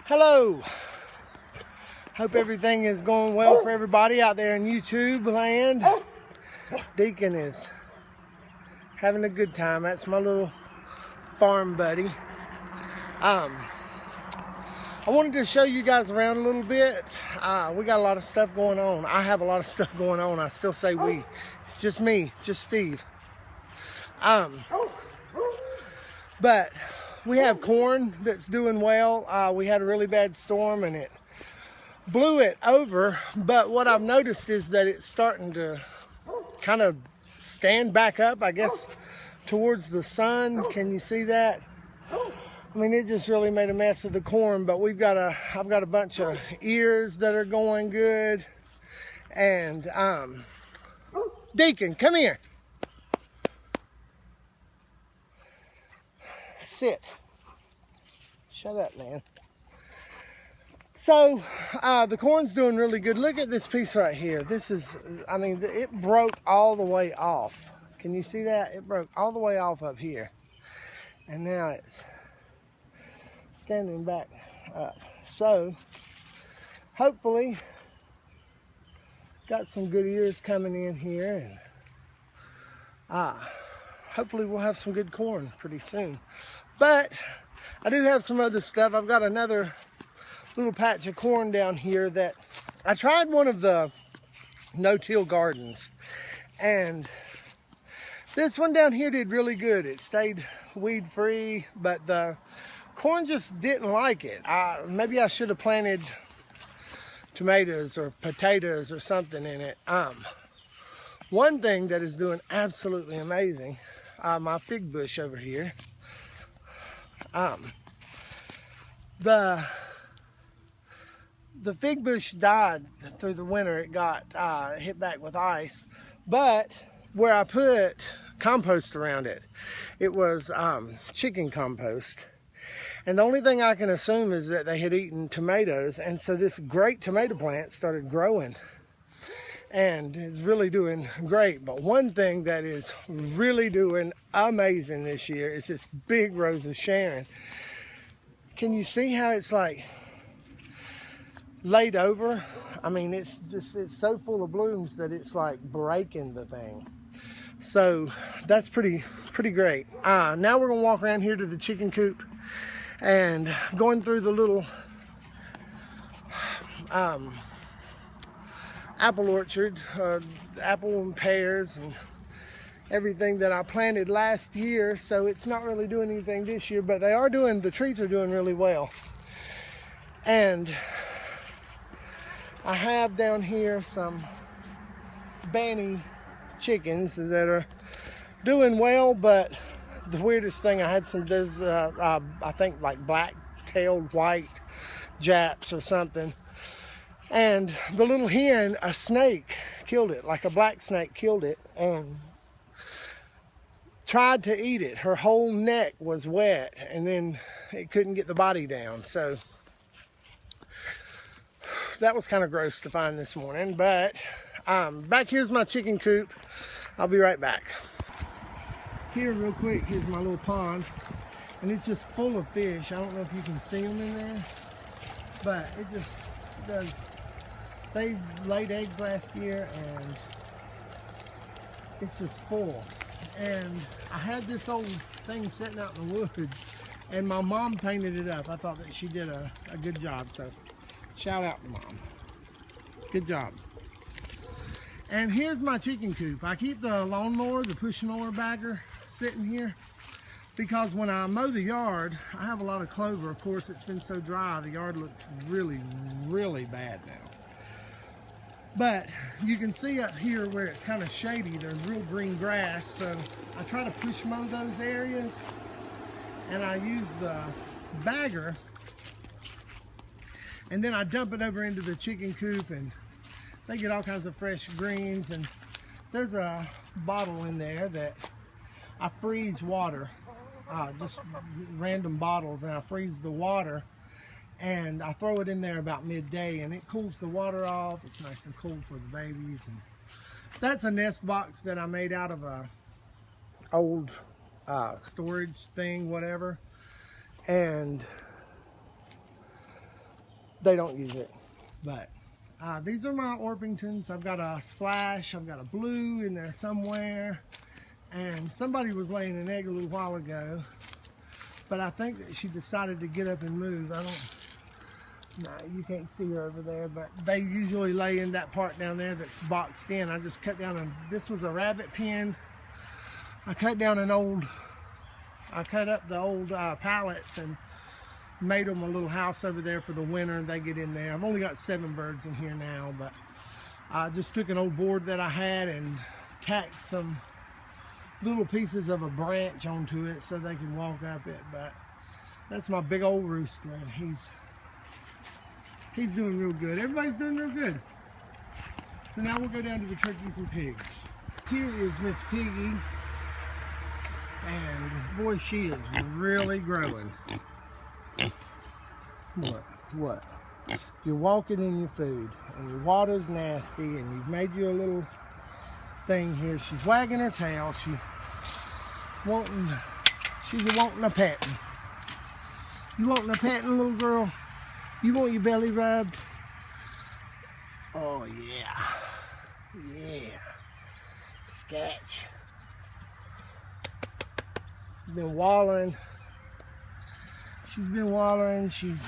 Hello. Hope everything is going well for everybody out there in YouTube land. Deacon is having a good time. That's my little farm buddy. I wanted to show you guys around a little bit. We got a lot of stuff going on. I have a lot of stuff going on. I still say we. It's just me, just Steve. But we have corn that's doing well. We had a really bad storm and it blew it over. But what I've noticed is that it's starting to kind of stand back up, I guess, towards the sun. Can you see that? I mean, it just really made a mess of the corn, but I've got a bunch of ears that are going good. And Deacon, come here. Sit. Shut up, man. So the corn's doing really good. Look at this piece right here. This is, I mean, it broke all the way off. Can you see that? It broke all the way off up here. And now it's standing back up. So hopefully got some good ears coming in here, and hopefully we'll have some good corn pretty soon. But I do have some other stuff. I've got another little patch of corn down here that I tried one of the no-till gardens, and this one down here did really good. It stayed weed free, but the corn just didn't like it. Maybe I should have planted tomatoes or potatoes or something in it. One thing that is doing absolutely amazing, my fig bush over here. The fig bush died through the winter. It got hit back with ice, but where I put compost around it, it was chicken compost. And the only thing I can assume is that they had eaten tomatoes, and so this great tomato plant started growing and it's really doing great. But one thing that is really doing amazing this year is this big rose of Sharon. Can you see how it's like laid over? I mean, it's so full of blooms that it's like breaking the thing. So that's pretty great. Now we're gonna walk around here to the chicken coop and going through the little apple orchard, apple and pears and everything that I planted last year. So it's not really doing anything this year, but the trees are doing really well. And I have down here some Banny chickens that are doing well, but the weirdest thing, I had there's I think like black-tailed white Japs or something, and the little hen, a snake killed it, like a black snake killed it and tried to eat it. Her whole neck was wet, and then it couldn't get the body down. So that was kind of gross to find this morning. But back here's my chicken coop. I'll be right back. Here real quick, here's my little pond, and it's just full of fish. I don't know if you can see them in there, but it just does. They laid eggs last year and it's just full. And I had this old thing sitting out in the woods, and my mom painted it up. I thought that she did a good job, so shout out to Mom. Good job. And here's my chicken coop. I keep the lawnmower, the push mower bagger, sitting here because when I mow the yard, I have a lot of clover. Of course, it's been so dry, the yard looks really bad now. But you can see up here where it's kind of shady, there's real green grass, so I try to push mow those areas, and I use the bagger, and then I dump it over into the chicken coop, and they get all kinds of fresh greens. And there's a bottle in there that I freeze water, just random bottles, and I freeze the water and I throw it in there about midday, and it cools the water off. It's nice and cool for the babies. And that's a nest box that I made out of a old storage thing, whatever. And they don't use it. But these are my Orpingtons. I've got a Splash, I've got a Blue in there somewhere, and somebody was laying an egg a little while ago, but I think that she decided to get up and move. No, you can't see her over there, but they usually lay in that part down there that's boxed in. I just cut down, this was a rabbit pen. I cut up the old pallets and made them a little house over there for the winter. They get in there. I've only got 7 birds in here now, but I just took an old board that I had and tacked some little pieces of a branch onto it so they can walk up it. But that's my big old rooster, and he's doing real good. Everybody's doing real good. So now we'll go down to the turkeys and pigs. Here is Miss Piggy, and boy, she is really growing. What? You're walking in your food, and your water's nasty, and you've made you a little thing here. She's wagging her tail. She's wanting a petting. You wanting a petting, little girl? You want your belly rubbed? Oh yeah. Sketch. Been wallering. She's been wallering. She's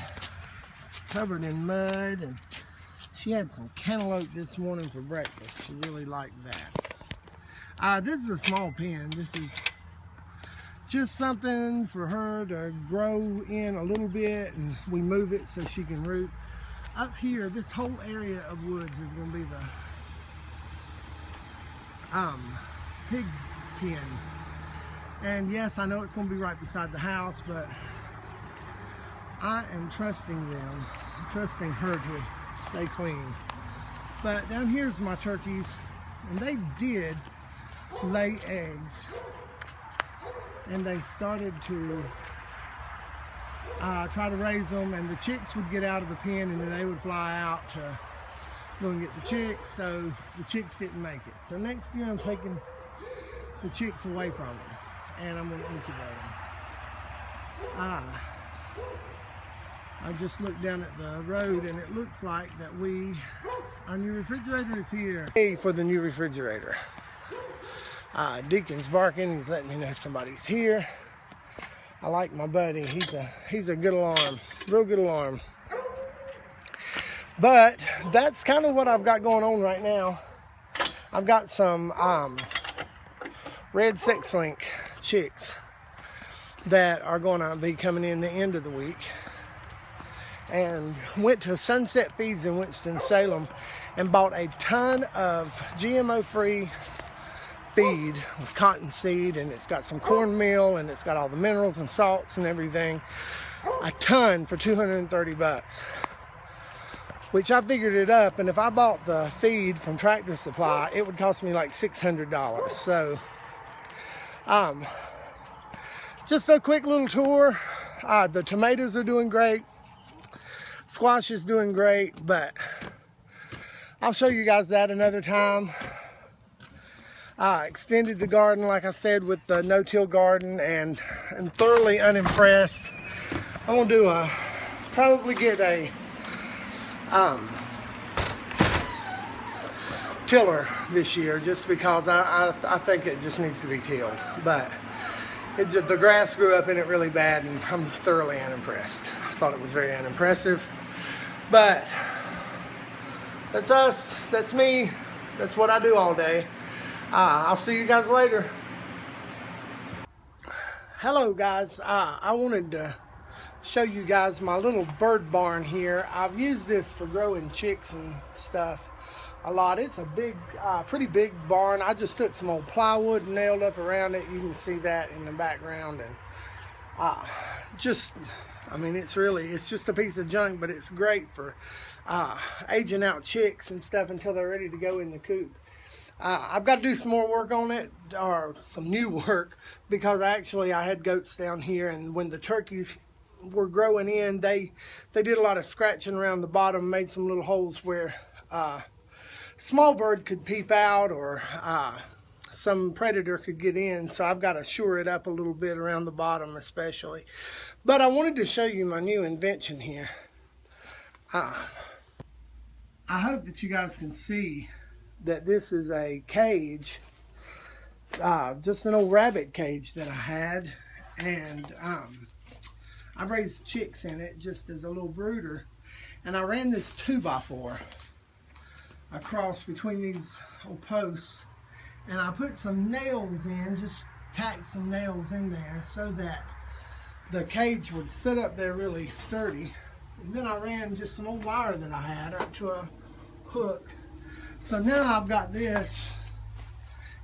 covered in mud, and she had some cantaloupe this morning for breakfast. She really liked that. This is a small pen. This is just something for her to grow in a little bit, and we move it so she can root. Up here, this whole area of woods is going to be the pig pen. And yes, I know it's going to be right beside the house, but I am trusting them, trusting her to stay clean. But down here's my turkeys, and they did lay eggs, and they started to try to raise them, and the chicks would get out of the pen, and then they would fly out to go and get the chicks. So the chicks didn't make it. So next year I'm taking the chicks away from them, and I'm going to incubate them. I just looked down at the road, and it looks like that our new refrigerator is here. Hey, for the new refrigerator. Deacon's barking. He's letting me know somebody's here. I like my buddy. He's a good alarm, real good alarm. But that's kind of what I've got going on right now. I've got some red sex-link chicks that are going to be coming in the end of the week. And went to Sunset Feeds in Winston-Salem and bought a ton of GMO-free feed with cottonseed, and it's got some cornmeal, and it's got all the minerals and salts and everything. A ton for $230, which I figured it up, and if I bought the feed from Tractor Supply, it would cost me like $600. So just a quick little tour. The tomatoes are doing great. Squash is doing great, but I'll show you guys that another time. Extended the garden, like I said, with the no-till garden, and I'm thoroughly unimpressed. I'm gonna do probably get a tiller this year, just because I think it just needs to be tilled. But the grass grew up in it really bad, and I'm thoroughly unimpressed. I thought it was very unimpressive. But that's us, that's me, that's what I do all day. I'll see you guys later. Hello guys, I wanted to show you guys my little bird barn here. I've used this for growing chicks and stuff a lot. It's a big, pretty big barn. I just took some old plywood and nailed up around it. You can see that in the background, and I mean, it's just a piece of junk, but it's great for aging out chicks and stuff until they're ready to go in the coop. I've got to do some more work on it, or some new work, because I had goats down here, and when the turkeys were growing in, they did a lot of scratching around the bottom, made some little holes where small bird could peep out, or some predator could get in. So I've got to shore it up a little bit around the bottom especially. But I wanted to show you my new invention here. I hope that you guys can see that this is a cage, just an old rabbit cage that I had, and I raised chicks in it just as a little brooder, and I ran this 2x4 across between these old posts, and I put some nails in, just tacked some nails in there so that the cage would sit up there really sturdy. And then I ran just some old wire that I had up to a hook. So now I've got this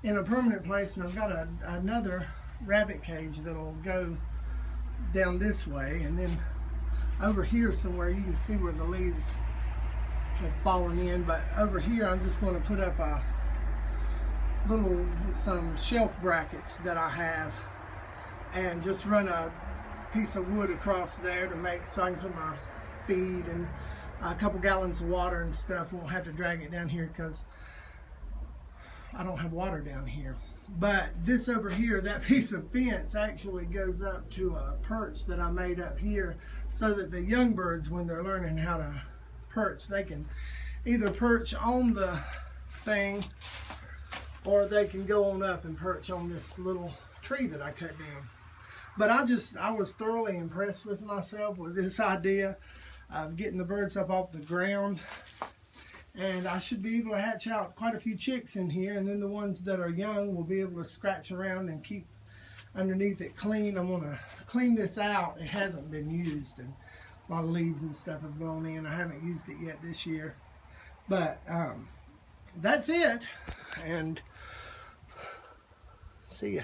in a permanent place, and I've got another rabbit cage that'll go down this way, and then over here somewhere you can see where the leaves have fallen in, but over here I'm just going to put up some shelf brackets that I have, and just run a piece of wood across there to make so I can put my feed and a couple gallons of water and stuff. Won't have to drag it down here because I don't have water down here. But this over here, that piece of fence actually goes up to a perch that I made up here, so that the young birds, when they're learning how to perch, they can either perch on the thing, or they can go on up and perch on this little tree that I cut down. But I was thoroughly impressed with myself with this idea of getting the birds up off the ground. And I should be able to hatch out quite a few chicks in here, and then the ones that are young will be able to scratch around and keep underneath it clean. I'm going to clean this out. It hasn't been used, and a lot of leaves and stuff have blown in. I haven't used it yet this year. But that's it, and see ya.